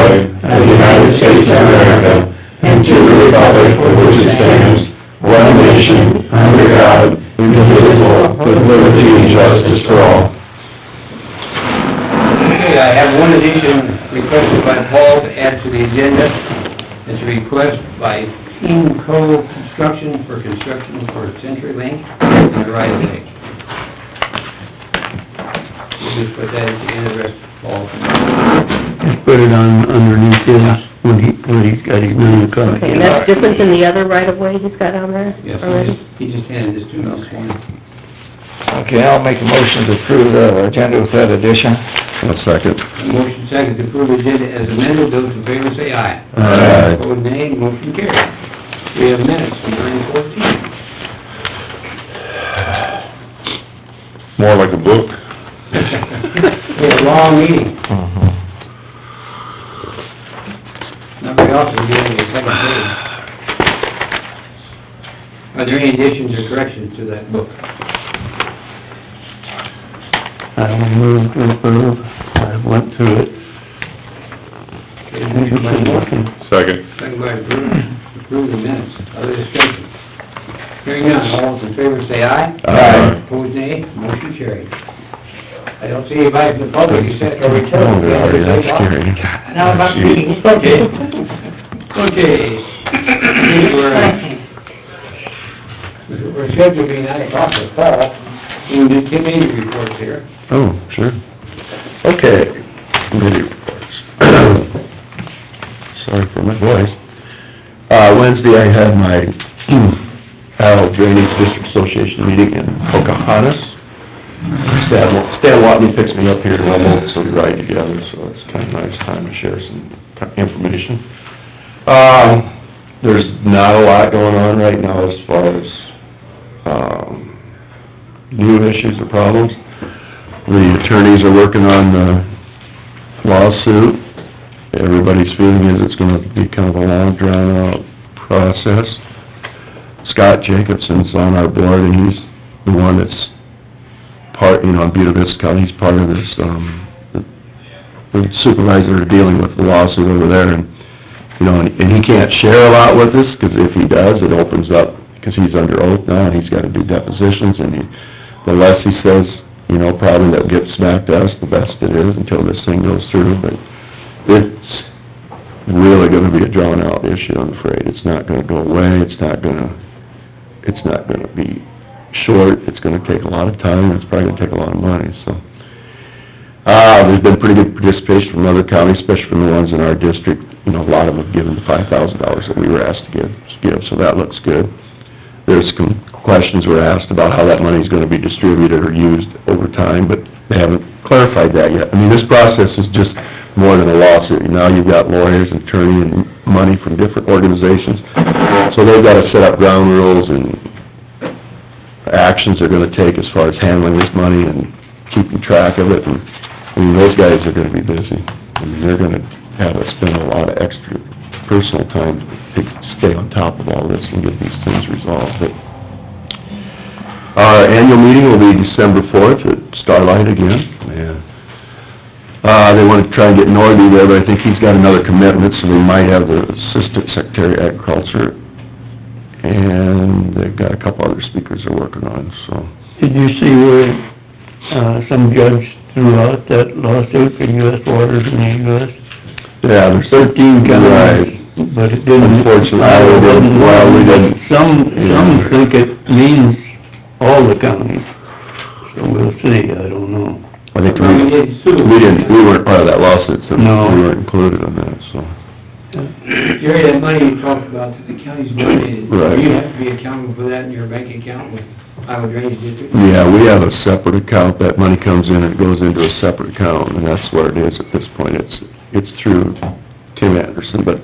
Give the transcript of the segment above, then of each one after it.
flag of the United States of America and to the republic for which it stands, one nation, under God, indivisible, with liberty and justice for all. Okay, I have one addition requested by Paul to add to the agenda. It's a request by Team Co. Construction for CenturyLink on the right of way. We'll just put that at the end of the rest, Paul. Just put it on underneath his, when he's got his new car. Okay, and that's different than the other right-of-way he's got on there Yes, already? he just handed this to me this morning. Okay, I'll make a motion to approve the agenda with that addition. I'll second. Motion second to approve the agenda as amended. Those in favor say aye. Aye. Opposed, nay. Motion carried. We have minutes from 9:14. More like a book. We had a long meeting. Nobody else will get into the second page. Are there any additions or corrections to that book? I will move to approve. I went through it. Okay, motion by Moore, Second. second by Bruce, approve the minutes. Other discussion? Hearing none, all those in favor say aye. Aye. Opposed, nay. Motion carried. I don't see anybody from the public except for report. That's scary. Now about meetings. Okay. Okay. We're scheduled to be 9 o'clock with Paul. We can do committee reports here. Oh, sure. Okay. Committee reports. Sorry for my voice. Wednesday I had my Drainage District Association meeting in Pocahontas. Stan Watney picks me up here to Humboldt, so we ride together, so it's kind of nice time to share some information. There's not a lot going on right now as far as new issues or problems. The attorneys are working on the lawsuit. Everybody's feeling is it's gonna be kind of a long, drawn-out process. Scott Jacobson's on our board, and he's the one that's part, on Buena Vista County, he's part of this, the supervisor dealing with the lawsuit over there, and he can't share a lot with us, because if he does, it opens up, because he's under oath now, and he's gotta do depositions, and the less he says, probably that gets back to us, the best it is until this thing goes through, but it's really gonna be a drawn-out issue, I'm afraid. It's not gonna go away, it's not gonna be short, it's gonna take a lot of time, and it's probably gonna take a lot of money, so. There's been pretty good participation from other counties, especially from the ones in our district. A lot of them have given the $5,000 that we were asked to give, so that looks good. There's some questions were asked about how that money's gonna be distributed or used over time, but they haven't clarified that yet. This process is just more than a lawsuit. Now you've got lawyers, attorney, and money from different organizations, so they've gotta set up ground rules and actions they're gonna take as far as handling this money and keeping track of it, and, those guys are gonna be busy. They're gonna have us spend a lot of extra personal time to stay on top of all this and get these things resolved. But our annual meeting will be December 4th at Starlight again, and they want to try and get Norby there, but I think he's got another commitment, so they might have the Assistant Secretary of Agriculture, and they've got a couple other speakers they're working on, so. Did you see where, some judge threw out that lawsuit for U.S. waters in the U.S.? Yeah, there's 13 counties, right. but it didn't. Unfortunately, we didn't. Some think it means all the counties, so we'll see, I don't know. I think we weren't part of that lawsuit, so No. we weren't included in that, so. Jerry, that money you talked about that the county's donated, Right. you have to be accountable for that in your bank account with Iowa Drainage District? Yeah, we have a separate account, that money comes in and it goes into a separate account, and that's where it is at this point. It's through Tim Anderson, but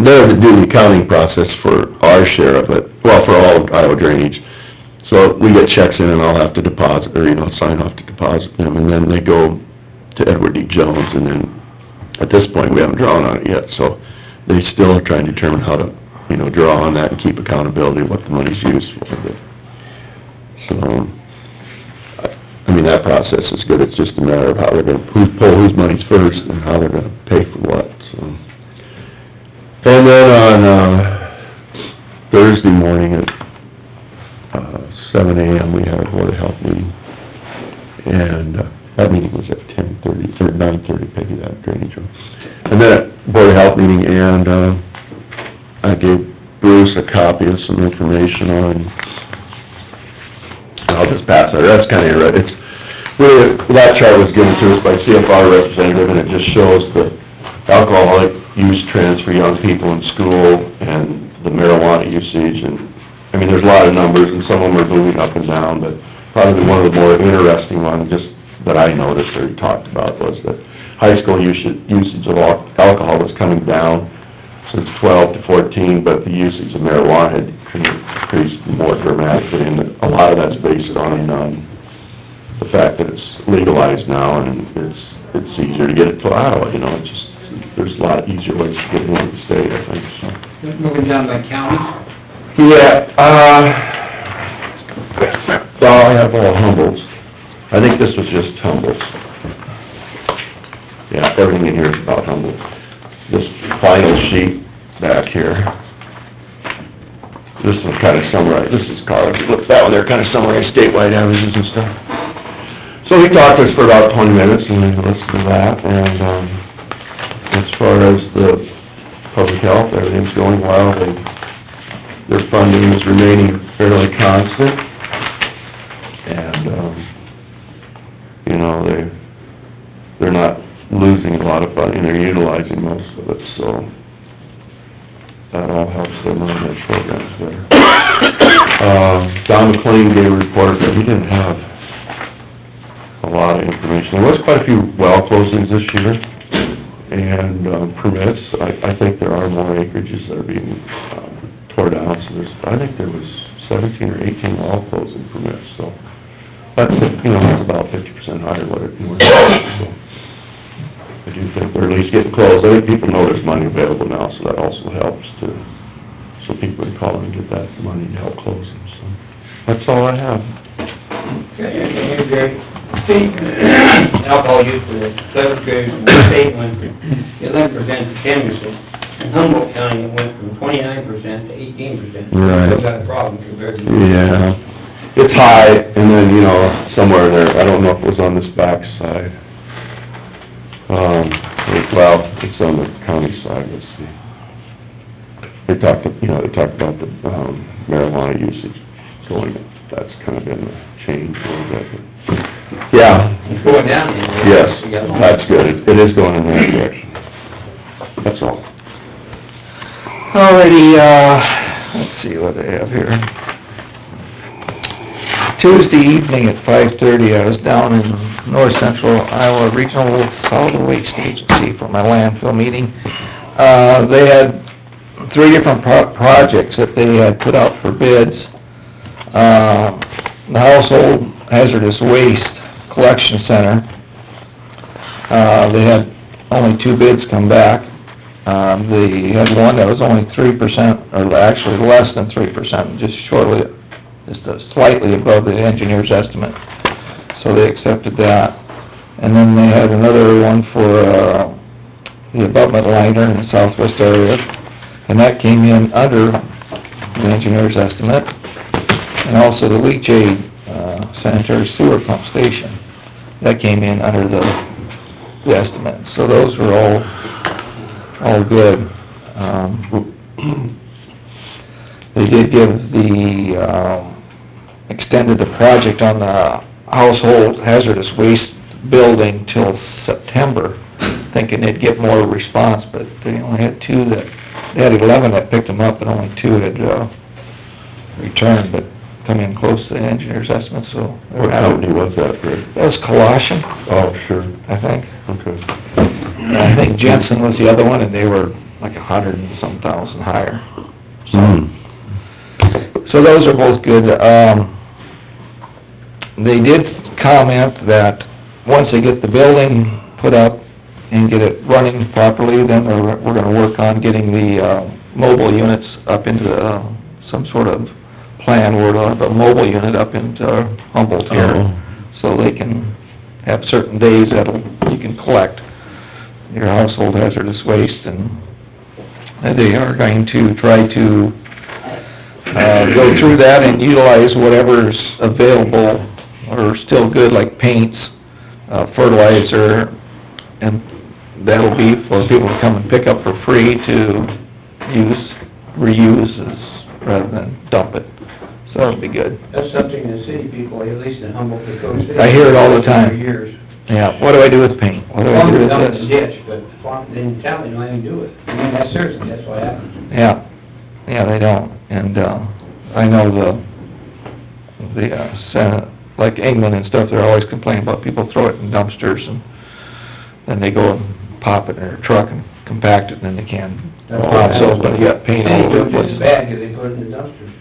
they're doing the accounting process for our share of it, well, for all of Iowa Drainage. So we get checks in and I'll have to deposit, or, sign off to deposit them, and then they go to Edward D. Jones, and then, at this point, we haven't drawn on it yet, so they still are trying to determine how to, draw on that and keep accountability of what the money's used for. But, so, that process is good. It's just a matter of how they're gonna, whose money's first and how they're gonna pay Thursday morning at, 7 AM, we had a Board of Health meeting. And, that meeting was at 10:30, or 9:30, Peggy, that drainage one. And then at Board of Health meeting, and, I gave Bruce a copy of some information on, I'll just pass it, that's kinda interesting. It's, really, that chart was given to us by CFR representative, and it just shows the alcoholic use trends for young people in school, and the marijuana usage, and, I mean, there's a lot of numbers, and some of them are moving up and down, but probably one of the more interesting ones, just that I noticed or talked about, was that high school usage of alcohol was coming down since 12 to 14, but the usage of marijuana had increased more dramatically, and a lot of that's based on, the fact that it's legalized now, and it's easier to get it to Iowa, you know, it's just, there's a lot easier ways to get it into the state, I think, so. Moving down by county. Yeah, well, I have all Humboldt's. I think this was just Humboldt's. Yeah, everything in here is about Humboldt. This final sheet back here, this will kind of summarize, this is Carl, if you look at that one there, kind of summarize statewide averages and stuff. So he talked to us for about 20 minutes, and we listened to that, and, as far as the public health, everything's going well. Their funding is remaining fairly constant, and, you know, they're not losing a lot of funding, they're utilizing most of it, so that all helps them run their programs better. Don McLean gave a report that he didn't have a lot of information. There was quite a few well closings this year, and permits. I think there are more acreages that are being tore down, so I think there was 17 or 18 well closing permits, so that's, you know, that's about 50% higher what it was. So I do think they're at least getting close. I think people know there's money available now, so that also helps so people can call and get that money to help close them, so that's all I have. Okay, here's Gary. State alcohol use for the seventh grade, the state went from 11% to 10%. In Humboldt County, it went from 29% to 18%. Right. Still got a problem compared to... Yeah, it's high, and then, you know, somewhere there, I don't know if it was on this back side. Well, it's on the county side, let's see. They talked about the, marijuana usage going, that's kind of been a change a little bit. Yeah. It's going down. Yes, that's good, it is going in the right direction. That's all. Alrighty, let's see what I have here. Tuesday evening at 5:30, I was down in North Central Iowa Regional Solid Waste Agency for my landfill meeting. They had 3 different projects that they had put out for bids. The Household Hazardous Waste Collection Center, they had only 2 bids come back. They had one that was only 3%, or actually less than 3%, just slightly above the engineer's estimate. So they accepted that. And then they had another one for, the abutment liner in the southwest area, and that came in under the engineer's estimate. And also the leachate, sanitary sewer pump station, that came in under the estimate. So those were all good. They did give extended the project on the household hazardous waste building till September, thinking they'd get more response, but they only had 2 they had 11 that picked them up, and only 2 had, returned, but come in close to the engineer's estimate, so. What company was that, Rick? That was Colossian, Oh, sure, I think. okay. And I think Jensen was the other one, and they were like 100 and some thousand higher. So those are both good. They did comment that once they get the building put up and get it running properly, then we're gonna work on getting the mobile units up into some sort of plan where we'll have a mobile unit up into Humboldt here, so they can have certain days that you can collect your household hazardous waste, and they are going to try to go through that and utilize whatever's available or still good, like paints, fertilizer, and that'll be for people to come and pick up for free to reuse rather than dump it. So that'll be good. That's something the city people, at least in Humboldt, they go to. I hear it all the time. For years. Yeah, what do I do with paint? What do I do with Dump in this? the ditch, but in town, they don't even do it. I mean, that's seriously, that's what happens. Yeah, they don't, and, I know the Senate, like England and stuff, they're always complaining about people throw it in dumpsters, and then they go and pop it in their truck and compact it, and then they can't. So, but you got paint all They over do the it just place. bad, because they put it in the dumpsters.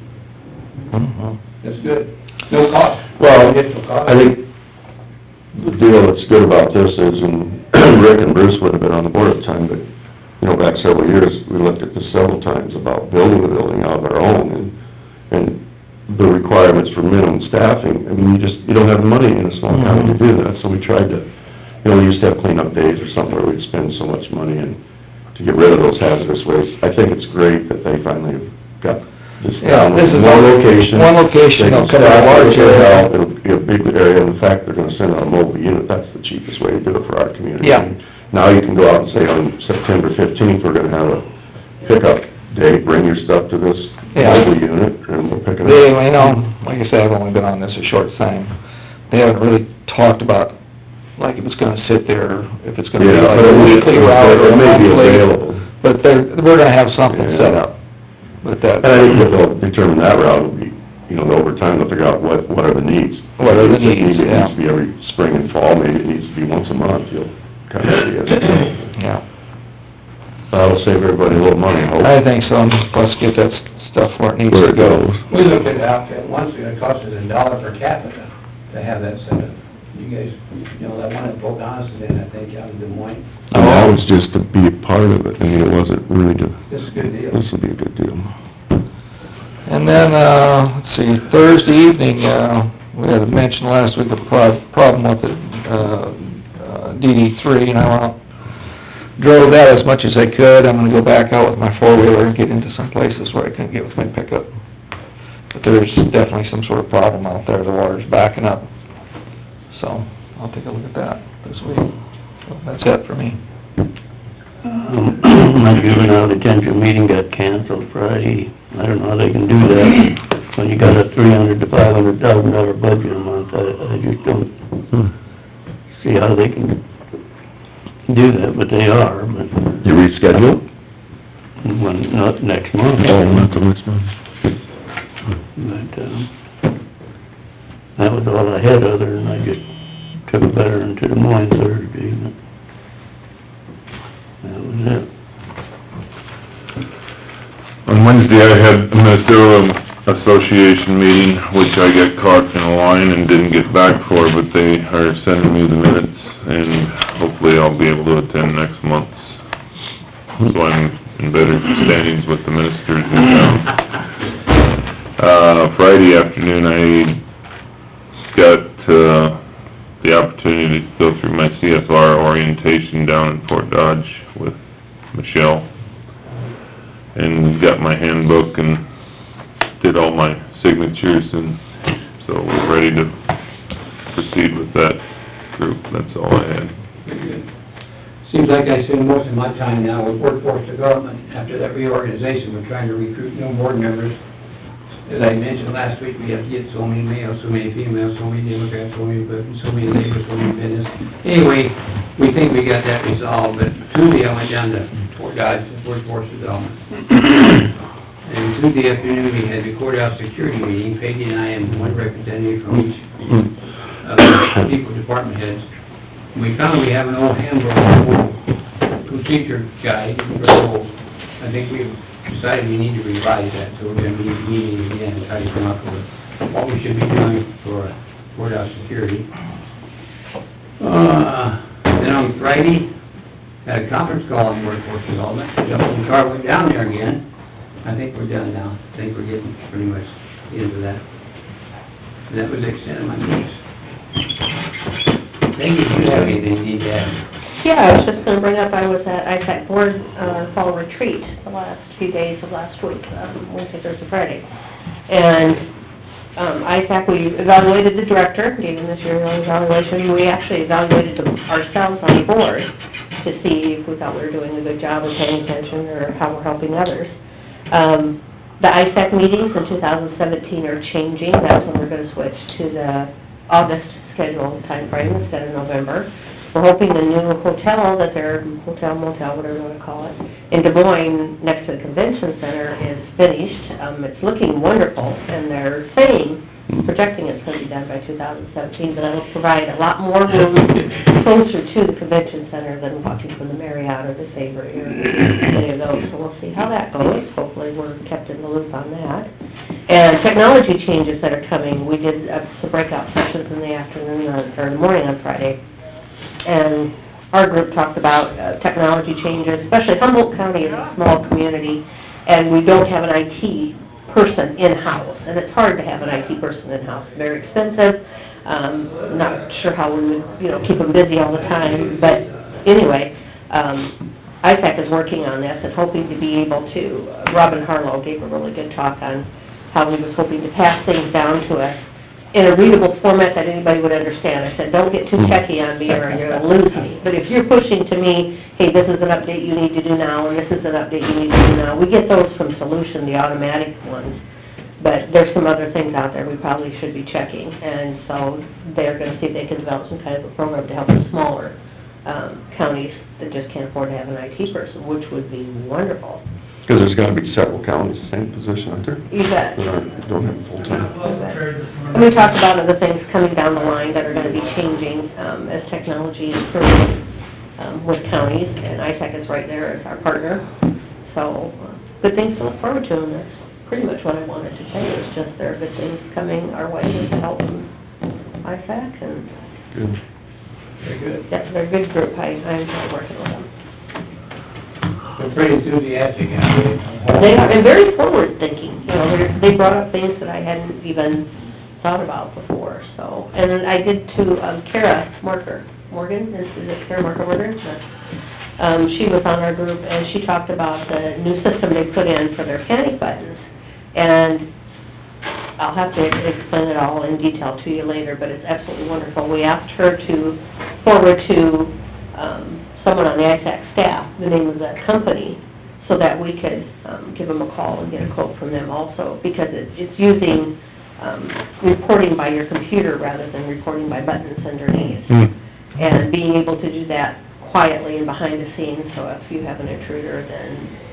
Mhm. That's good. No cost. Well, Additional cost. I think the deal that's good about this is, and Rick and Bruce would have been on the board at the time, but, you know, back several years, we looked at this several times about building a building out of our own, and the requirements for minimum staffing, I mean, you don't have the money in a small county to do that, so we tried to, you know, we used to have cleanup days or something where we'd spend so much money and to get rid of those hazardous wastes. I think it's great that they finally got this Yeah, down. this is One location. one location, They they'll can cover a staff large it with area. help, it'll be a big area, and in fact, they're gonna send out a mobile unit, that's the cheapest way to do it for our community. Yeah. Now you can go out and say on September 15th, we're gonna have a pickup day, bring your stuff to this Yeah. mobile unit, and we'll pick it They, up. you know, like I said, I've only been on this a short time, they haven't really talked about, like, if it's gonna sit there, if it's gonna be Yeah, like but a weekly route or it may be monthly. available. But we're gonna have something set up, but that. And I think that they'll determine that route will be, you know, over time, they'll figure out what are the needs. What are the If it needs, It yeah. needs to be every spring and fall, maybe it needs to be once a month, you'll kind of see it. Yeah, That'll save everybody a little money, I hope. I think so, let's get that stuff where it needs Where to it go. goes. We looked at it out there, once, it cost us $1 per capita to have that set up. You guys, you know, that one at Pocahontas, and then I think out in Des Moines, And that was just to be a part of it, I mean, it wasn't really to, this is a good deal. this would be a good deal. And then, let's see, Thursday evening, we had mentioned last week the problem with the, DD3, and I went out, drove that as much as I could. I'm gonna go back out with my four-wheeler and get into some places where I couldn't get with my pickup. But there's definitely some sort of problem out there, the water's backing up. So, I'll take a look at that this week. So that's it for me. My juvenile detention meeting got canceled Friday. I don't know how they can do that when you got a $300,000 to $500,000 budget a month. I just don't see how they can do that, but they are, but, You reschedule? well, not next month. Oh, not till next month. But, that was all I had, other than I just took a veteran to Des Moines Thursday, but that was it. On Wednesday, I had a Minnesota Association meeting, which I got caught in a line and didn't get back for, but they are sending me the minutes, and hopefully I'll be able to attend next month. So I'm in better standings with the ministers in town. Friday afternoon, I got, the opportunity to go through my CFR orientation down in Fort Dodge with Michelle, and got my handbook and did all my signatures, and so we're ready to proceed with that group. That's all I had. Very good. Seems like I spend most of my time now with workforce development. After that reorganization, we're trying to recruit new board members. As I mentioned last week, we have to get so many males, so many females, so many Democrats, so many laborers, so many business. Anyway, we think we got that resolved, but Tuesday I went down to Fort Dodge, workforce development. And Tuesday afternoon, we had the courthouse security meeting, Peggy and I and one representative from each of the equal department heads. We found we have an old handbook, procedure guide, very old. I think we've decided we need to revise that, so we're gonna be meeting again and try to come up with what we should be doing for courthouse security. Then on Friday, had a conference call on workforce development, jumped in the car, went down there again. I think we're done now, I think we're getting pretty much into that. And that was the extent of my news. Thank you, do you have anything you need to add? Yeah, I was just gonna bring up, I was at ISAC board, fall retreat the last few days of last week, Wednesday, Thursday, Friday. And, ISAC, we evaluated the director, gave him this year's evaluation. We actually evaluated ourselves on the board to see if we thought we were doing a good job of paying attention or how we're helping others. The ISAC meetings in 2017 are changing. That's when we're gonna switch to the August schedule timeframe instead of November. We're hoping the new hotel that they're, hotel, motel, whatever you wanna call it, in Des Moines, next to the convention center, is finished. It's looking wonderful, and they're saying, projecting it's gonna be done by 2017, but that'll provide a lot more room closer to the convention center than walking from the Marriott or the Savory or any of those. So we'll see how that goes. Hopefully, we're kept in the loop on that. And technology changes that are coming, we did some breakout sessions in the afternoon, or in the morning on Friday. And our group talked about technology changes, especially Humboldt County is a small community, and we don't have an IT person in-house, and it's hard to have an IT person in-house, very expensive. Not sure how we would, keep them busy all the time, but anyway, ISAC is working on this and hoping to be able to, Robin Harlow gave a really good talk on how he was hoping to pass things down to us in a readable format that anybody would understand. I said, don't get too techy on me or you're gonna lose me. But if you're pushing to me, hey, this is an update you need to do now, and this is an update you need to do now, we get those from Solution, the automatic ones. But there's some other things out there we probably should be checking, and so they're gonna see if they can develop some kind of a program to help the smaller counties that just can't afford to have an IT person, which would be wonderful. Because there's gotta be several counties, same position out there. You bet. That don't have full-time. And we talked about other things coming down the line that are gonna be changing, as technology improves, with counties, and ISAC is right there as our partner. So, good things to look forward to, and that's pretty much what I wanted to say, is just there are good things coming our way to help ISAC, and... Good. Very good. Yeah, they're a good group, I enjoy working with them. They're pretty enthusiastic, They are, and very forward-thinking, they brought up things that I hadn't even thought about before, so. And then I did to Kara Morgan, is it Kara Morgan? She was on our group, and she talked about the new system they put in for their panic buttons. And I'll have to explain it all in detail to you later, but it's absolutely wonderful. We asked her to forward to someone on the ISAC staff the name of that company, so that we could give them a call and get a quote from them also, because it's using reporting by your computer rather than reporting by buttons underneath. And being able to do that quietly and behind the scenes, so if you have an intruder, then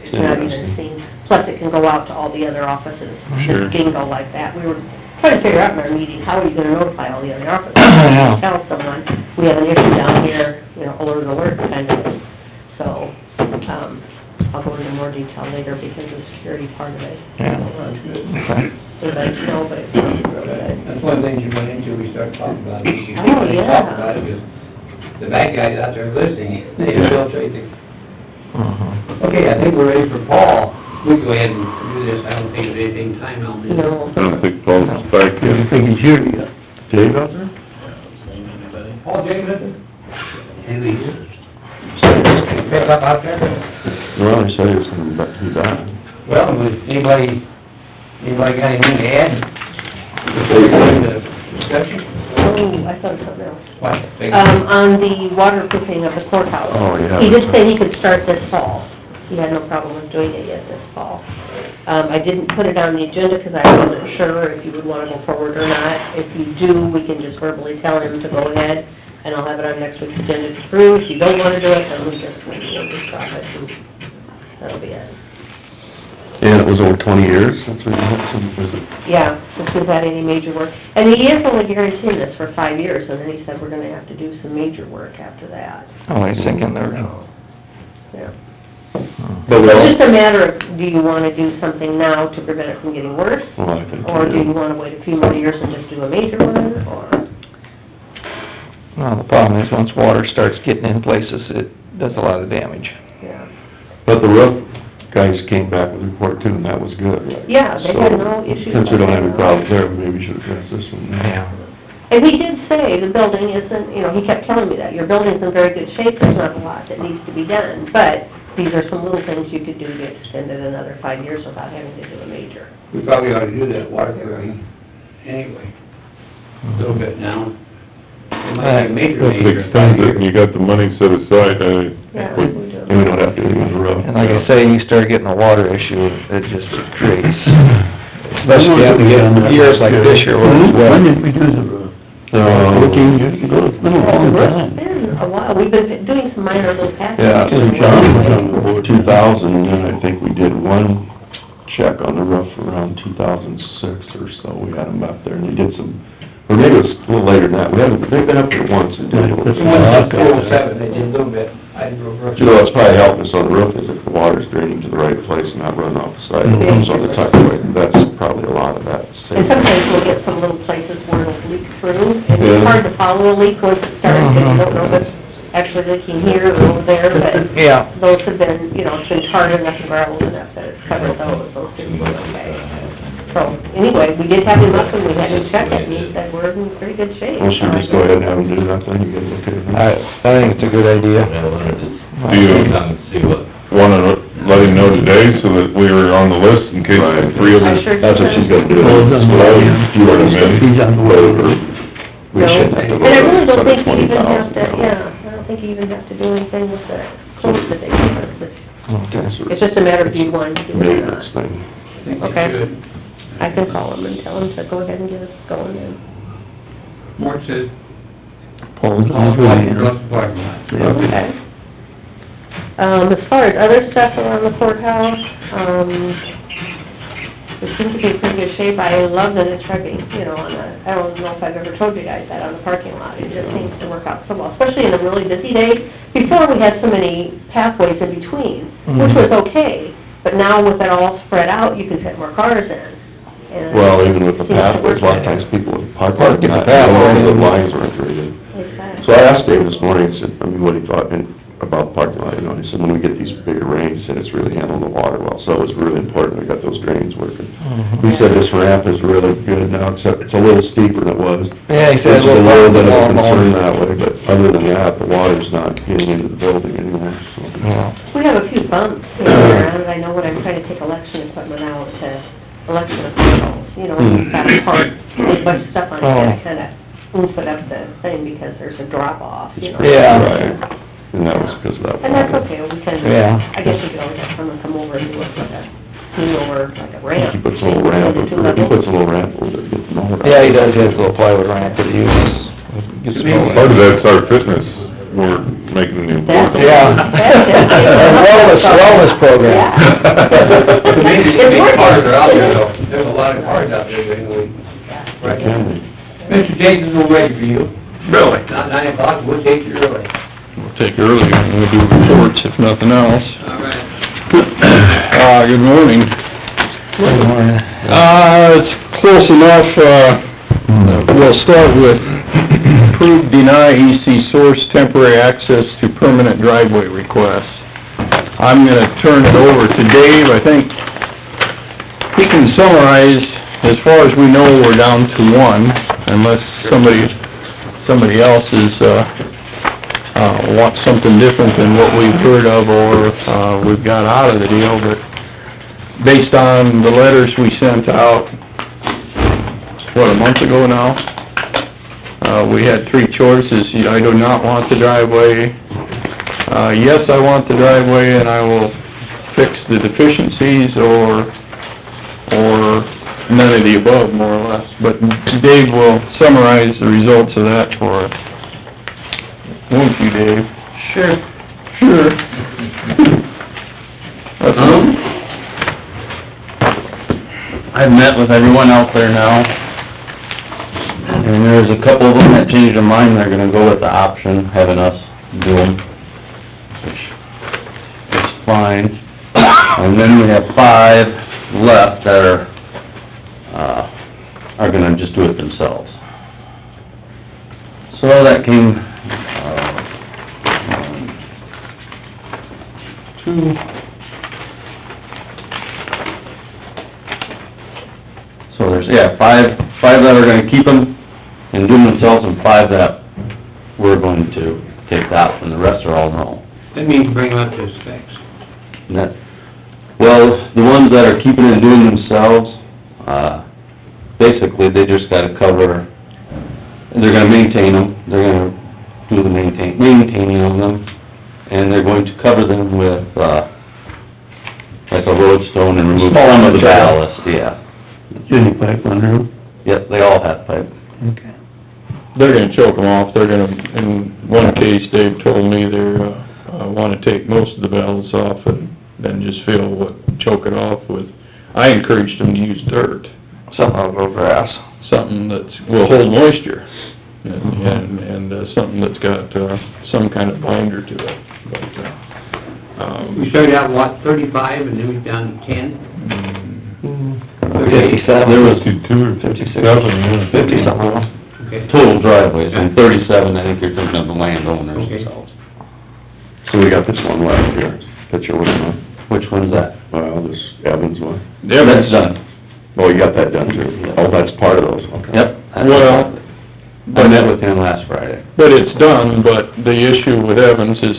it's not even seen. Plus, it can go out to all the other offices. Sure. It can go like that. We were trying to figure out in our meeting, how are you gonna notify all the other offices? Yeah. Tell someone, we have an issue down here, alert kind of. So, I'll go into more detail later because the security part of it. Yeah. Everybody know, but it's really good. That's one of the things you run into, we start talking about it. You Oh, can yeah. talk about it, because the bad guys out there listening, they infiltrate the... Okay, I think we're ready for Paul. We can go ahead and do this, I don't think there's anything time on this. No. I don't think Paul's back I yet. think he's here yet. Dave out there? Paul Jacobson? Haley here? Pick up out there? Well, he said he was gonna be back. Well, anybody got anything to add? Before we go into the discussion? Oh, I thought of something else. What? On the waterproofing of the courthouse. Oh, yeah. He did say he could start this fall. He had no problem with doing it yet this fall. I didn't put it on the agenda because I wasn't sure if you would want to go forward or not. If you do, we can just verbally tell him to go ahead, and I'll have it on next week's agenda to approve. If you don't want to do it, then we just wait till we drop it, and that'll be it. And it was over 20 years, that's what you was it? Yeah, since we've had any major work. And he is only guaranteeing this for 5 years, and then he said we're gonna have to do some major work after that. Oh, he's thinking they're... Yeah. But It's well, just a matter of, do you wanna do something now to prevent it from getting worse? well, I think. Or do you wanna wait a few more years and just do a major one, or? Well, the problem is, once water starts getting in places, it does a lot of damage. Yeah. But the roof guys came back with a report too, and that was good, right? Yeah, they had no issues. Since we don't have any problems there, maybe we should address this one. And he did say the building isn't, he kept telling me that, your building's in very good shape, there's not a lot that needs to be done. But these are some little things you could do to extend it another 5 years without having to do a major. We probably ought to do that water clearing anyway, a little bit now. It might be a major, If it major. extends it and you got the money set aside, Yeah, we, we do. And we don't have to do the road. And like I say, you start getting a water issue, it just creates, especially after getting years like this year where it's wet. When did we do the roof? 14 years ago, it's been a long time. It's been a while, we've been doing some minor little patches. Yeah. Since John was on the board. 2000, and I think we did one check on the roof around 2006 or so. We had them up there, and they did some, or maybe it was a little later than that. They've been up there once and did a little. The one up to 07, they did a little bit, I drove rough. You know, it's probably helping us on the roof is if the water's draining to the right place and not running off the side of the roof on the top way. That's probably a lot of that. And sometimes we'll get some little places where it'll leak through, and it's Yeah. hard to follow a leak once it starts, because you don't know if it's actually leaking here or over there, but Yeah. those have been, you know, it's been hard enough and gravel enough that it's covered those didn't look okay. So, anyway, we did have him up and we had him check it, and he said we're in pretty good shape. Well, should we just go ahead and have them do that then? You guys okay with that? I think it's a good idea. do you wanna let him know today so that we are on the list in case the three of us... I sure That's what she's gonna do. Well, then, You want him in? He's on the board. We No, shouldn't have to and I really don't vote think you even have to, 20,000. yeah, I don't think you even have to do anything with the quotes that they give us. Okay, so It's just a matter of you wanting to do it or maintenance not. thing. I think Okay. you should. I can call them and tell them to go ahead and get us going in. Mort says, Paul's all on the parking board. lots of parking lots. Okay. As far as other stuff around the courthouse, it seems to be in pretty good shape. I love that it's trucking, you know, I don't know if I've ever told you guys that on the parking lot. It just seems to work out so well, especially in a really busy day. Before, we had so many pathways in between, which was okay, but now with it all spread out, you can fit more cars in. And Well, even with the seems to pathways, a work lot of times better. people would park Park like in the that, pathway. the lines weren't very good. Exactly. So I asked Dave this morning, I said, what he thought about the parking lot, you know, he said, when we get these bigger rains, he said, it's really handling the water well, so it was really important, we got those drains working. He said this ramp is really good now, except it's a little steeper than it was. Yeah, he Which said is a little bit of a more. concern that way, but other than that, the water's not getting into the building anymore, so. Yeah. We have a few bumps around, I know when I'm trying to take election equipment out to election officials, you know, we've got a part, a bunch of stuff on there, to kinda oof it up the thing, because there's a drop off, you know. Yeah. Right, and that was because of that. And that's okay, we can, Yeah. I guess we could always have someone come over and do it like a, clean over, like a ramp. He puts a little ramp, Between the two he levels. puts a little ramp over there, gets them all right. Yeah, he does, he has a little plywood ramp that he uses. Gets them all Part of that's our fitness, we're making the important. Yeah. Wellness program. The main cars are out there, though. There's a lot of cars out there during the week. Right. Mr. Jason's all ready for you. Really? Not 9 o'clock, we'll take you early. We'll take early, and we'll do reports if nothing else. All right. Good morning. Good morning. It's close enough, we'll start with approve, deny EC Source temporary access to permanent driveway requests. I'm gonna turn it over to Dave. I think he can summarize, as far as we know, we're down to one, unless somebody else wants something different than what we've heard of, or we've got out of the deal, but based on the letters we sent out, a month ago now, we had three choices. I do not want the driveway, yes, I want the driveway and I will fix the deficiencies, or none of the above, more or less. But Dave will summarize the results of that for us. Won't you, Dave? Sure. Sure. I've met with everyone out there now, and there's a couple of them that changed their mind, they're gonna go with the option, having us do them, which is fine. And then we have 5 left that are gonna just do it themselves. So that came, 2... So there's, five that are gonna keep them and do them themselves, and 5 that we're going to take out, and the rest are all no. That means bring them up to specs. And that, well, the ones that are keeping and doing themselves, basically, they just gotta cover, they're gonna maintain them, they're gonna do the maintaining of them, and they're going to cover them with, like a roadstone and remove some of the ballast, yeah. Any pipe under them? Yep, they all have pipe. Okay. They're gonna choke them off, they're gonna, in one case, Dave told me they're, wanna take most of the valves off and then just choke it off with, I encouraged them to use dirt. Something out of grass. Something will hold moisture, and something that's got, some kind of binder to it, but, We started out, what, 35, and then we down to 10? 57. There was two or 56. 57, yeah. 50 something. Okay. Total driveways, and 37, I think you're thinking of the landowners Okay. themselves. So we got this one left here, picture with them, Which one's that? well, this Evans one. Yeah, That's done. Oh, you got that done too? Oh, that's part of those, okay. Yep. Well, I met with him last Friday. but it's done, but the issue with Evans is,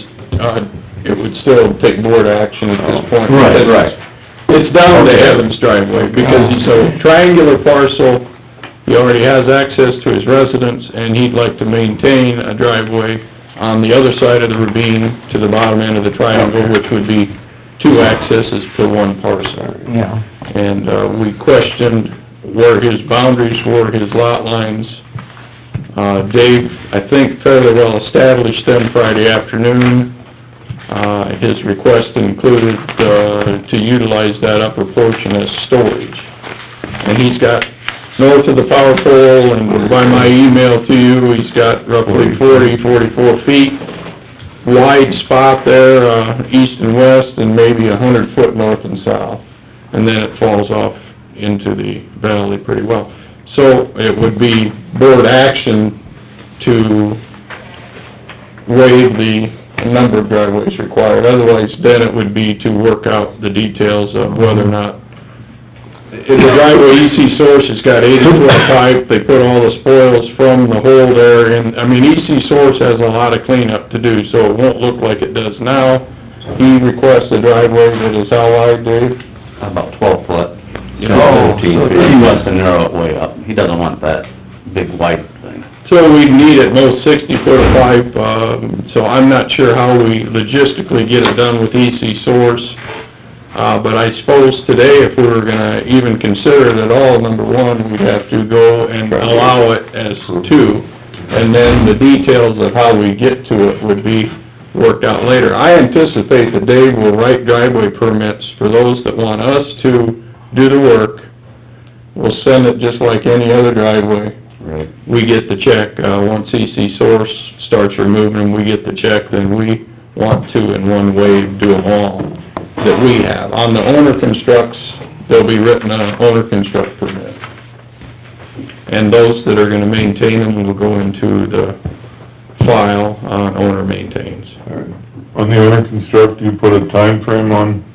it would still take board action at this point. Right. It's down to Evans' driveway, because he's a triangular parcel, he already has access to his residence, and he'd like to maintain a driveway on the other side of the ravine to the bottom end of the triangle, which would be two accesses per one parcel. Yeah. And, we questioned where his boundaries were, his lot lines. Dave, I think, fairly well established them Friday afternoon. His request included, to utilize that upper portion as storage. And he's got, north of the power pole, and by my email to you, he's got roughly 44 feet wide spot there, east and west, and maybe 100 foot north and south. And then it falls off into the valley pretty well. So it would be board action to waive the number of driveways required. Otherwise, then it would be to work out the details of whether or not, if the driveway EC Source has got 80-foot pipe, they put all the spoils from the hole there, and, I mean, EC Source has a lot of cleanup to do, so it won't look like it does now. He requests a driveway that is how wide, Dave? About 12 foot. Oh, 13 feet. He wants to narrow it way up. He doesn't want that big white thing. So we'd need at most 60 foot of pipe, so I'm not sure how we logistically get it done with EC Source. But I suppose today, if we were gonna even consider it at all, number one, we'd have to go and allow it as two, and then the details of how we get to it would be worked out later. I anticipate that Dave will write driveway permits for those that want us to do the work. We'll send it just like any other driveway. Right. We get the check, once EC Source starts removing them, we get the check, then we want to, in one wave, do them all that we have. On the owner constructs, there'll be written an owner construct permit. And those that are gonna maintain them will go into the file on owner maintains. All right. On the owner construct, you put a time frame on?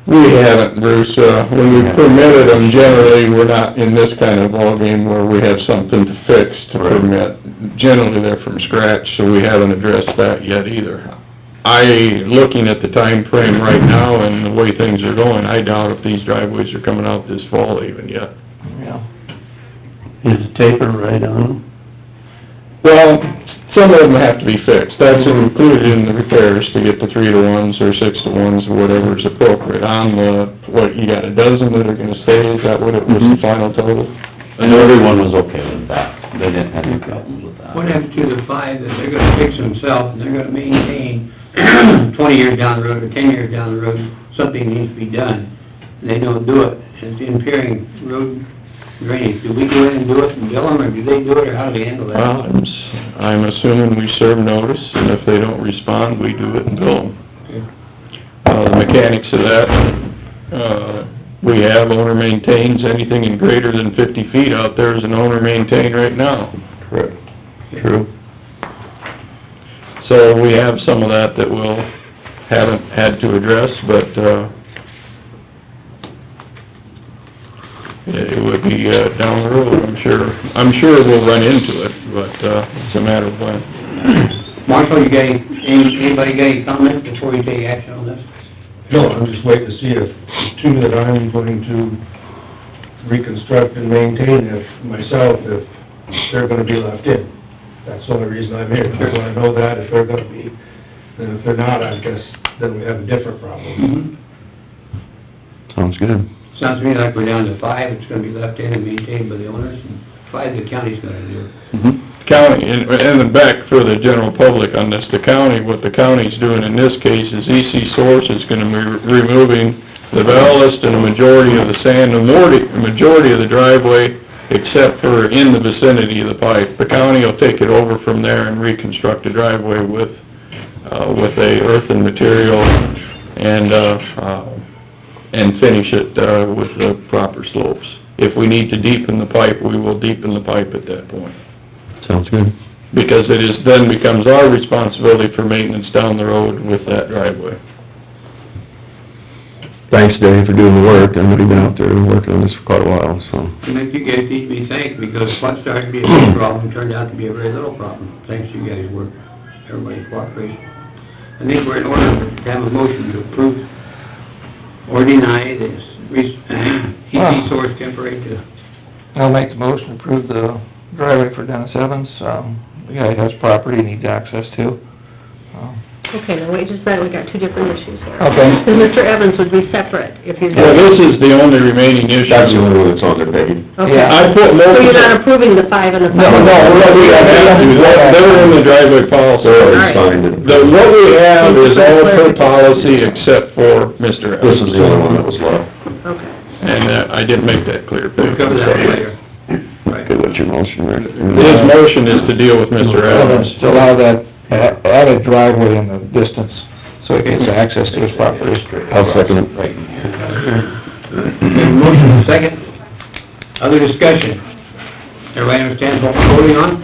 We haven't, Bruce, when we permitted them, generally, we're not in this kind of ballgame where we have something to fix to Right. permit. Generally, they're from scratch, so we haven't addressed that yet either. Looking at the time frame right now and the way things are going, I doubt if these driveways are coming out this fall even yet. Yeah. Is the taper right on them? Well, some of them have to be fixed. That's included in the repairs to get the 3-to-1s or 6-to-1s or whatever is appropriate. On the, what, you got a dozen that are gonna stay, is that what it was, the final total? And everyone was okay with that. They didn't have any problems with that. What happens to the 5 that they're gonna fix themselves, and they're gonna maintain 20 years down the road, or 10 years down the road, something needs to be done, and they don't do it, and it's impairing road drainage? Do we go in and do it and bill them, or do they do it, or how do they handle that? Well, I'm assuming we serve notice, and if they don't respond, we do it and bill them. Okay. The mechanics of that, we have owner maintains, anything in greater than 50 feet out there is an owner maintain right now. Correct. True. So we have some of that that we'll, haven't had to address, but, it would be, down the road, I'm sure. I'm sure we'll run into it, but, it's a matter of when. Marshall, you got anybody got any comments before you take action on this? No, I'm just waiting to see if the two that I'm going to reconstruct and maintain, if they're gonna be left in. That's the only reason I'm here. I wanna know that, if they're gonna be. And if they're not, I guess, then we have a different problem. Sounds good. Sounds to me like we're down to 5, it's gonna be left in and maintained by the owners, and 5 the county's gonna do. County, and back for the general public on this, the county, what the county's doing in this case is EC Source is gonna be removing the ballast and the majority of the sand, the majority of the driveway, except for in the vicinity of the pipe. The county will take it over from there and reconstruct the driveway with a earthen material and finish it, with the proper slopes. If we need to deepen the pipe, we will deepen the pipe at that point. Sounds good. Because then becomes our responsibility for maintenance down the road with that driveway. Thanks, Dave, for doing the work. I know you've been out there working on this for quite a while, so. And if you guys need to be thanked, because what started to be a big problem turned out to be a very little problem, thanks to you guys' work, everybody's cooperation. I think we're in order to have a motion to approve or deny this EC Source temporary to... I'll make the motion to approve the driveway for Dennis Evans. The guy has property he needs access to. Okay, now wait just a minute, we got two different issues here. Okay. And Mr. Evans would be separate if he's... Well, this is the only remaining issue. That's the only one that's on their page. Okay. Yeah, I put most So of you're not it... approving the 5 and the 5? We have to, they're in the driveway policy. They're already Alright. signed it. What we have is all per policy except for Mr. This Evans. is the only one that was left. Okay. And I didn't make that clear. We'll cover that later. Okay, what's your motion, Rick? His motion is to deal with Mr. Evans. To allow that added driveway in the distance, so he gets access to his property. I'll second it. Motion and second. Other discussion? Everybody understands what we're voting on?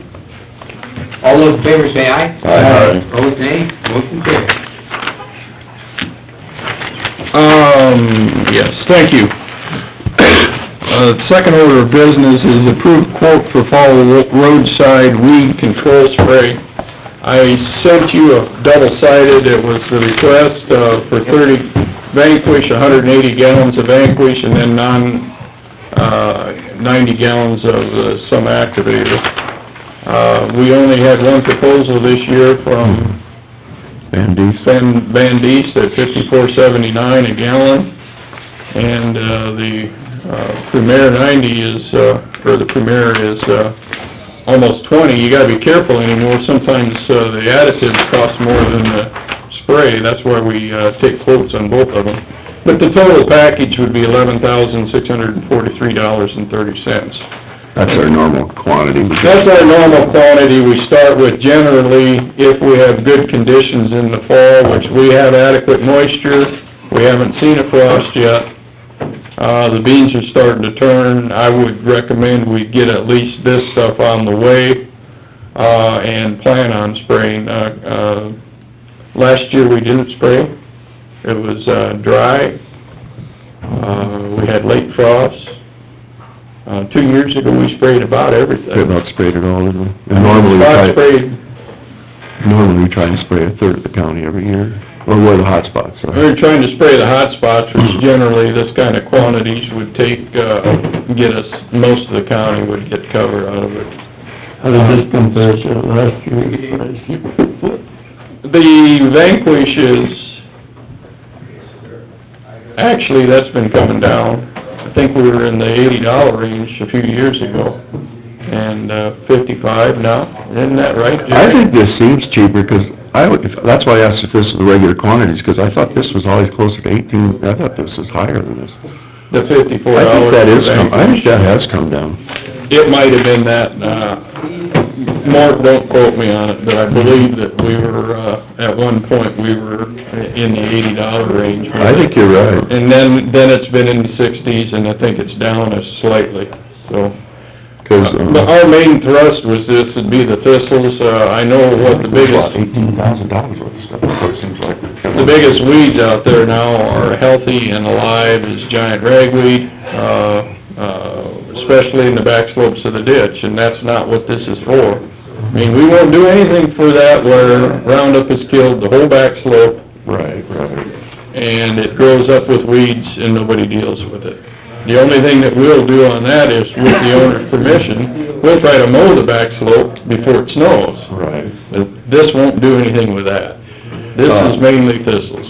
All those in favor say aye. Aye. Opposed, nay. Motion carries. Yes, thank you. Second order of business is approved quote for fall roadside weed control spray. I sent you a double-sided, it was the request, for 30 Vanquish, 180 gallons of Vanquish, and then 90 gallons of some activator. We only had one proposal this year from Van Deest at $54.79 a gallon, and the Premier 90 is, or the Premier is, almost 20. You gotta be careful anymore, sometimes, the additives cost more than the spray, that's why we, take quotes on both of them. But the total package would be $11,643.30. That's our normal quantity. That's our normal quantity we start with generally if we have good conditions in the fall, which we have adequate moisture, we haven't seen a frost yet. The beans are starting to turn. I would recommend we get at least this stuff on the way, and plan on spraying. Last year we didn't spray. It was, dry. We had late frosts. 2 years ago we sprayed about everything. We about sprayed it all, didn't we? And normally we try and spray a third of the county every year, or where the hot spots are. We're trying to spray the hot spots, which generally this kind of quantities would take, get us, most of the county would get cover out of it. How did this compare to last year's price? The Vanquish is, actually, that's been coming down. I think we were in the $80 range a few years ago, and, 55 now, isn't that right, Jerry? I think this seems cheaper, 'cause that's why I asked if this was the regular quantities, 'cause I thought this was always closer to 18, I thought this was higher than this. The $54. I think that has come down. It might have been that, Mark, don't quote me on it, but I believe that we were, at one point, we were in the $80 range. I think you're right. And then it's been in the 60s, and I think it's down slightly, so. 'Cause, But our main thrust was this, would be the thistles. I know what the biggest... About $18,000 worth of stuff, it seems like. The biggest weeds out there now are healthy and alive is giant ragweed, especially in the back slopes of the ditch, and that's not what this is for. I mean, we won't do anything for that where Roundup has killed the whole back slope, Right, right. and it grows up with weeds and nobody deals with it. The only thing that we'll do on that is, with the owner's permission, we'll try to mow the back slope before it snows. Right. But this won't do anything with that. This is mainly thistles.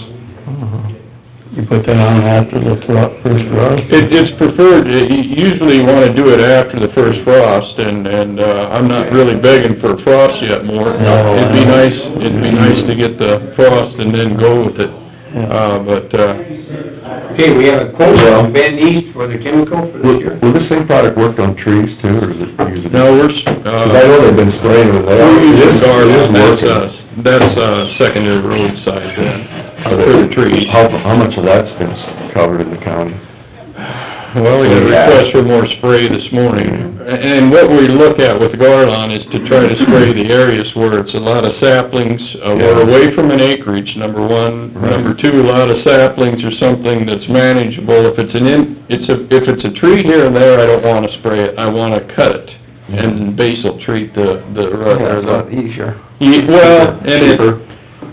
You put that on after the first frost? It's preferred, you usually wanna do it after the first frost, and I'm not really begging for a frost yet more. No. It'd be nice to get the frost and then go with it. Okay, we have a quote from Van East for the chemical for this year. Will this same product work on trees too, or is it using? No, we're, 'Cause I know they've been spraying with that. we're using garlic, It is that's secondary roadside then, for the trees. How much of that's been covered in the county? Well, we got a request for more spray this morning, and what we look at with Garlon is to try to spray the areas where it's a lot of saplings, we're away from an acreage, number one. Right. Number two, a lot of saplings or something that's manageable. If it's a tree here and there, I don't wanna spray it, I wanna cut it, and base will treat the rut, or the... Easier. Well, and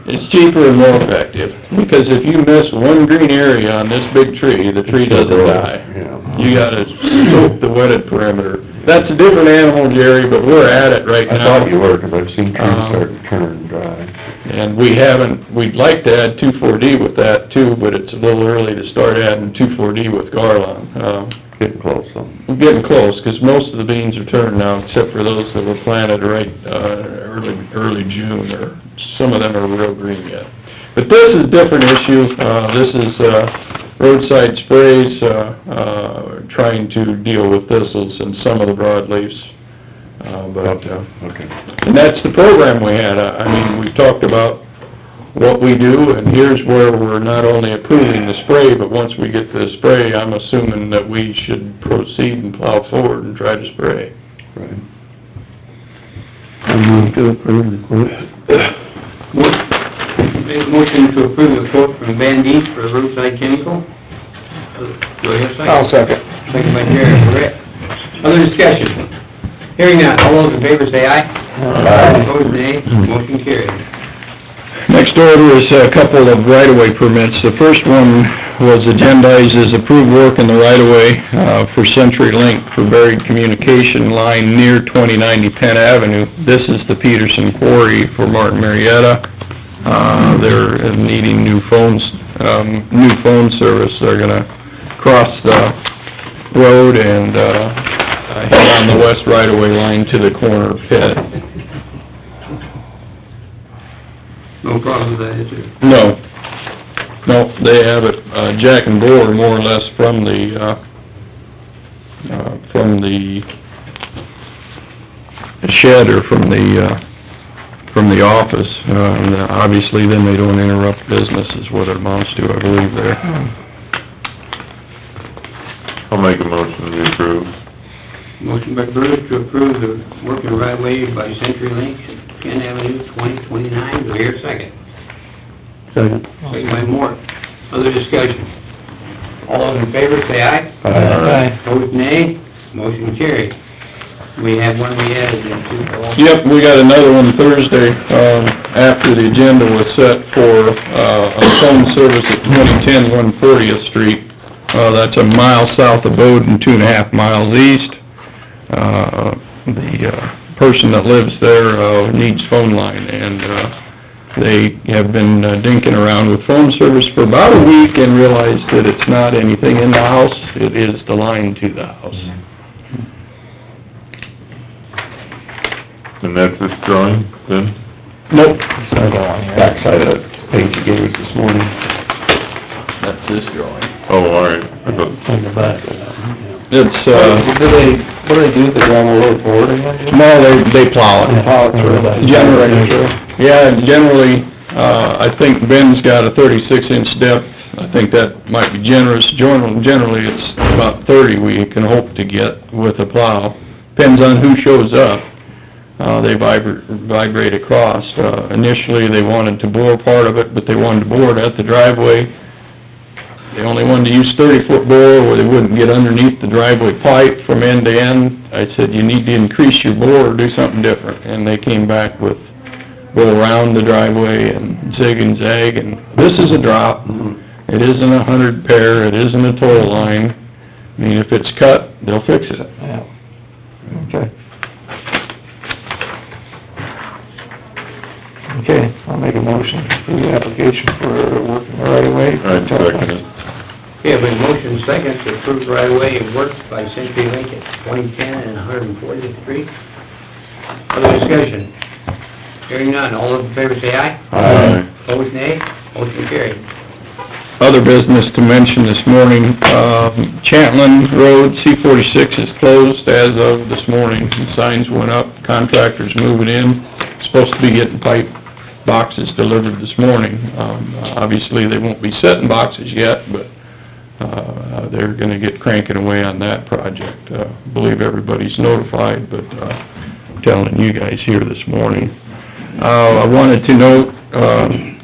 it's cheaper and more effective, because if you miss one green area on this big tree, the tree doesn't die. Yeah. You gotta soak the wetted perimeter. That's a different animal, Jerry, but we're at it right I now. thought you were, 'cause I've seen trees start to turn dry. And we'd like to add 2,4-D with that too, but it's a little early to start adding 2,4-D with Garlon. Getting close, though. We're getting close, 'cause most of the beans are turned now, except for those that were planted right, early June, or some of them are real green yet. But this is a different issue, this is, roadside sprays, trying to deal with thistles and some of the broadleaves, Okay. and that's the program we had. I mean, we talked about what we do, and here's where we're not only approving the spray, but once we get the spray, I'm assuming that we should proceed and plow forward and try to spray. Right. I move to approve the quote. Make a motion to approve the quote from Van East for roadside chemical. Do I have a second? I'll second. Second by Jerry, Rick. Other discussion? Hearing none, all those in favor say aye. Aye. Opposed, nay. Motion carried. Next order is a couple of right-of-way permits. The first one was agendized as approved work in the right-of-way, for CenturyLink for buried communication line near 2090 Penn Avenue. This is the Peterson Quarry for Martin Marietta. They're needing new phone service. They're gonna cross the road and, head on the west right-of-way line to the corner pit. No problem with that, is there? No, they have it, jack and bore more or less from the shed or from the office, and obviously then they don't interrupt business is what it amounts to, I believe there. I'll make a motion to approve. Motion by Bruce to approve the work in right of way by CenturyLink, Penn Avenue, 2029. Do I hear a second? Second. Second by Moore. Other discussion? All those in favor say aye. Aye. Opposed, nay. Motion carried. We have one we added then too. Yep, we got another one Thursday, after the agenda was set for, a phone service at 2010 140th Street. That's a mile south of Bowden, 2.5 miles east. The person that lives there, needs phone line, and, they have been dinking around with phone service for about a week and realized that it's not anything in the house, it is the line to the house. And that's this drawing, then? Nope. Backside of that page you gave us this morning. That's this drawing. Oh, all right. I thought, On the back of that, yeah. It's, What do they do with the gravel road forward again? no, they plow it. Plow it through. Generally, yeah, generally, I think Ben's got a 36-inch depth. I think that might be generous. Generally, it's about 30 we can hope to get with a plow. Depends on who shows up. They vibrate across. Initially, they wanted to bore part of it, but they wanted to bore it at the driveway. They only wanted to use 30-foot bore where they wouldn't get underneath the driveway pipe from end to end. I said, you need to increase your bore or do something different. And they came back with go around the driveway and zig and zag, and this is a drop. It isn't 100 pair, it isn't a tow line. I mean, if it's cut, they'll fix it. Yeah. Okay. Okay, I'll make a motion for the application for working the right of way. I'd second it. Okay, but motion second to approve right of way of work by Century Link at 2010 and 140th Street. Other discussion? Hearing none, all those in favor say aye. Aye. Opposed, nay. Motion carried. Other business to mention this morning, Chantlin Road, C-46 is closed as of this morning. Signs went up, contractors moving in, supposed to be getting pipe boxes delivered this morning. Obviously, they won't be setting boxes yet, but, they're gonna get cranking away on that project. Believe everybody's notified, but, telling you guys here this morning. I wanted to note,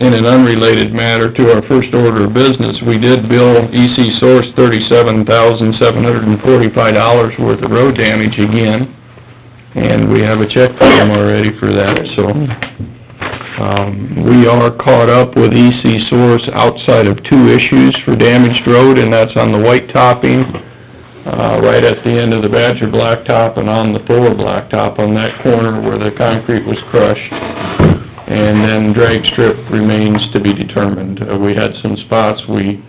in an unrelated matter to our first order of business, we did bill EC Source $37,745 worth of road damage again, and we have a check for them already for that, so, we are caught up with EC Source outside of 2 issues for damaged road, and that's on the white topping, right at the end of the Badger Blacktop and on the Thor Blacktop on that corner where the concrete was crushed. And then drag strip remains to be determined. We had some spots we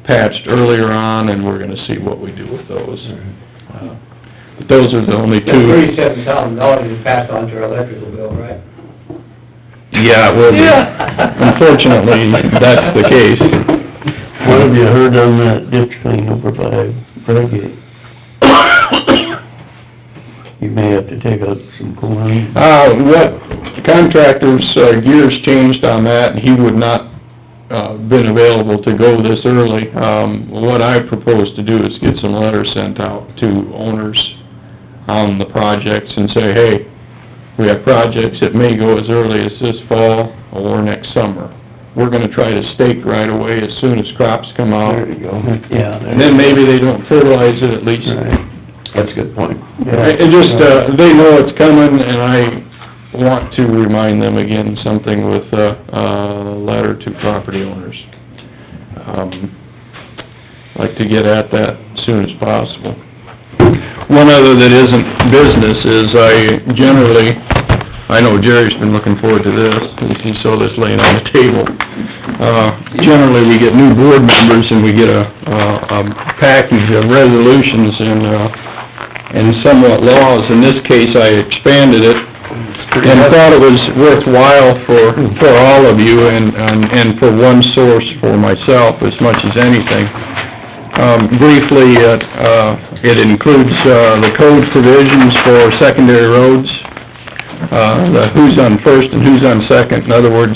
patched earlier on, and we're gonna see what we do with those. But those are the only 2. That's $37,000 you passed on to our electrical bill, right? Yeah, it will be. Unfortunately, that's the case. What have you heard on that ditch clean over by Bradgate? You may have to take out some corn. What contractor's gears changed on that, he would not, been available to go this early. What I propose to do is get some letters sent out to owners on the projects and say, hey, we have projects that may go as early as this fall or next summer. We're gonna try to stake right away as soon as crops come out. There you go. Yeah. And then maybe they don't fertilize it at least. Right. That's a good point. It just, they know it's coming, and I want to remind them again, something with a letter to property owners. Like to get at that as soon as possible. One other that isn't business is I know Jerry's been looking forward to this, he saw this laying on the table. Generally, we get new board members and we get a package of resolutions and somewhat laws. In this case, I expanded it and thought it was worthwhile for all of you and for one source for myself as much as anything. Briefly, it includes the code provisions for secondary roads, the who's on first and who's on second. In other words,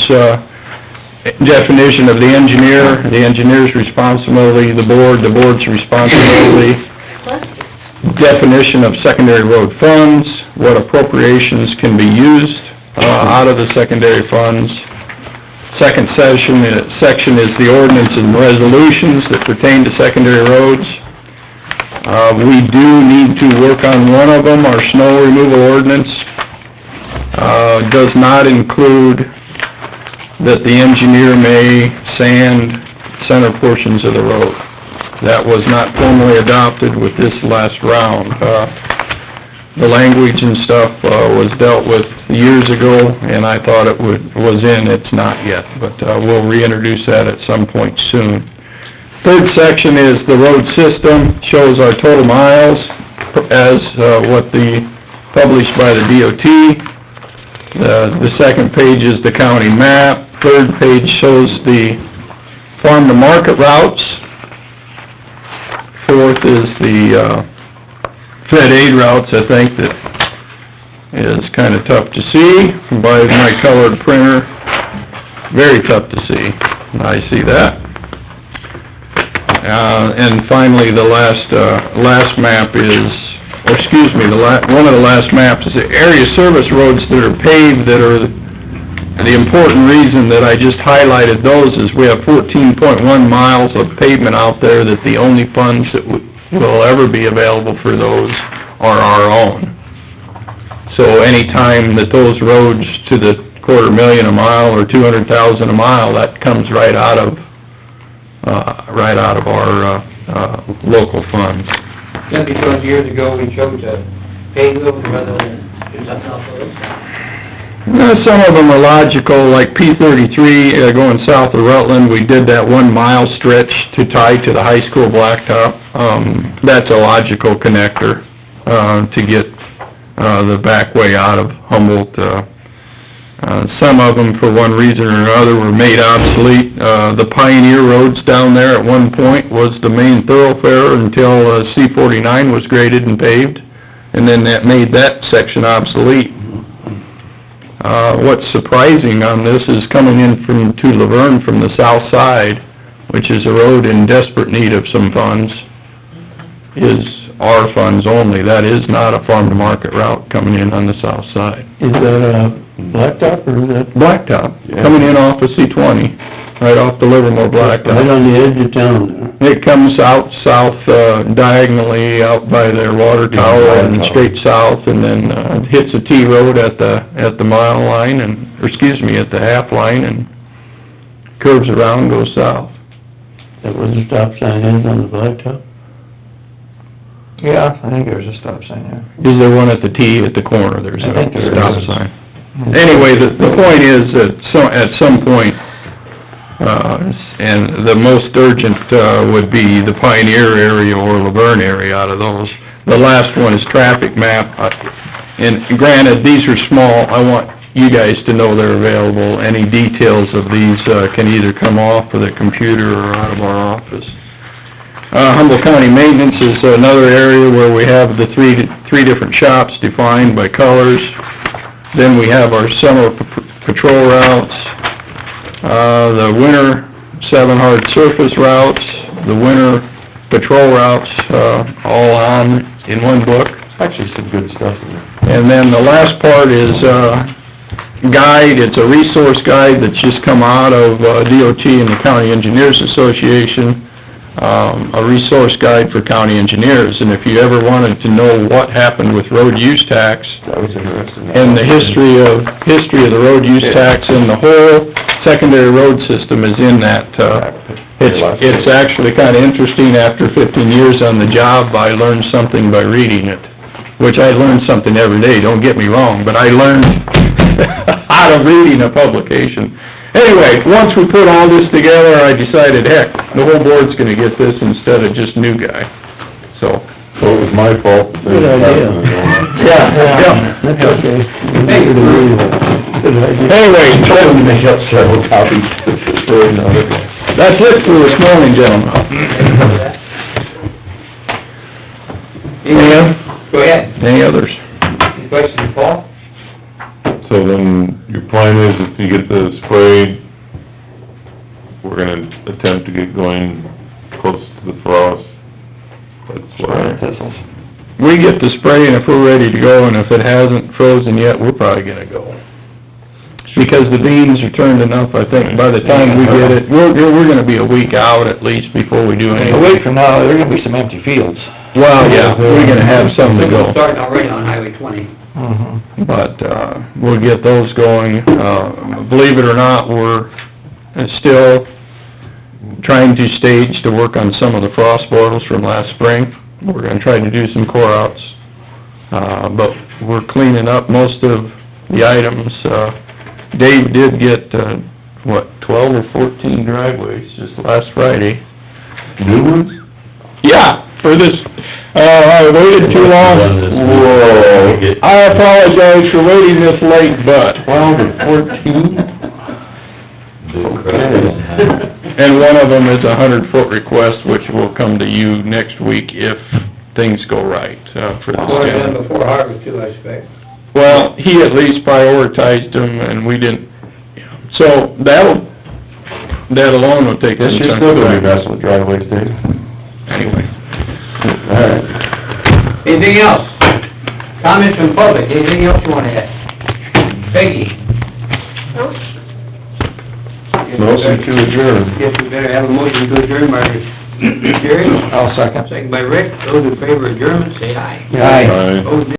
definition of the engineer's responsibility, the board's responsibility, definition of secondary road funds, what appropriations can be used out of the secondary funds. Second section is the ordinance and resolutions that pertain to secondary roads. We do need to work on one of them, our snow removal ordinance. Does not include that the engineer may sand center portions of the road. That was not formally adopted with this last round. The language and stuff was dealt with years ago, and I thought it was in. It's not yet, but we'll reintroduce that at some point soon. Third section is the road system, shows our total miles as published by the DOT. The second page is the county map. Third page shows the farm-to-market routes. Fourth is the Fed aid routes, I think, that is kind of tough to see by my colored printer. Very tough to see. I see that. And finally, the last map is, one of the last maps is the area service roads that are paved that are the important reason that I just highlighted those is we have 14.1 miles of pavement out there that the only funds that will ever be available for those are our own. So anytime that those roads to the $250,000 a mile or $200,000 a mile, that comes right out of our local funds. That because years ago we chose to pay those rather than do something else with them? Some of them are logical, like P-33 going south of Rutland, we did that 1 mile stretch to tie to the high school blacktop. That's a logical connector to get the back way out of Humboldt. Some of them, for one reason or another, were made obsolete. The Pioneer roads down there at one point was the main thoroughfare until C-49 was graded and paved, and then that made that section obsolete. What's surprising on this is coming in to Laverne from the south side, which is a road in desperate need of some funds, is our funds only. That is not a farm-to-market route coming in on the south side. Is that blacktop or is that? Blacktop, coming in off of C-20, right off the Livermore blacktop. Right on the edge of town there. It comes out south, diagonally out by their water tower and straight south, and then, hits a T road at the mile line at the half line, and curves around, goes south. Is that where the stop sign is on the blacktop? Yeah, I think there's a stop sign there. Is there one at the T at the corner? There's I think there a stop is. sign. Anyway, the point is that at some point, and the most urgent, would be the Pioneer area or Laverne area out of those. The last one is traffic map, and granted, these are small, I want you guys to know they're available. Any details of these, can either come off of the computer or out of our office. Humboldt County Maintenance is another area where we have the three different shops defined by colors. Then we have our summer patrol routes, the winter 7 hard surface routes, the winter patrol routes, all on in one book. Actually, some good stuff in there. And then the last part is guide. It's a resource guide that's just come out of DOT and the County Engineers Association. A resource guide for county engineers, and if you ever wanted to know what happened with road use tax, That was interesting. and the history of the road use tax, and the whole secondary road system is in that. It's actually kinda interesting. After 15 years on the job, I learned something by reading it, which I learn something every day, don't get me wrong, but I learned out of reading a publication. Anyway, once we put all this together, I decided, heck, the whole board's gonna get this instead of just new guy, so. So it was my fault. Good idea. Yeah. That's okay. Hey. Good idea. Anyway, Told him to make up several copies for another. that's it for this morning, gentlemen. Go ahead. Any others? Any questions, Paul? So then, your plan is if you get the spray, we're gonna attempt to get going close to the frost. That's why. Thistles. We get the spray, and if we're ready to go, and if it hasn't frozen yet, we're probably gonna go. Because the beans are turned enough, I think, by the time we get it, we're gonna be a week out at least before we do anything. A week from now, there are gonna be some empty fields. Well, yeah, we're gonna have some to go. Starting already on Highway 20. But, we'll get those going. Believe it or not, we're still trying to stage to work on some of the frost boils from last spring. We're gonna try to do some core outs. But we're cleaning up most of the items. Dave did get, 12 or 14 driveways just last Friday. New ones? Yeah, for this, I waited too long. Whoa. I apologize for waiting this late, but 12 or 14? and one of them is a 100-foot request, which will come to you next week if things go right, for this Well, gentleman. done before harvest too, I expect. Well, he at least prioritized them, and we didn't, so that alone will take Guess some you're time. still gonna be messing with driveways, Dave. Anyway. All right. Anything else? Comments from public, anything else you wanna add? Peggy? No, Motion to adjourn. Guess we better have a motion to adjourn by Jerry. I'll second. Second by Rick. Those in favor of adjournment, say aye. Aye. Aye. Opposed, nay.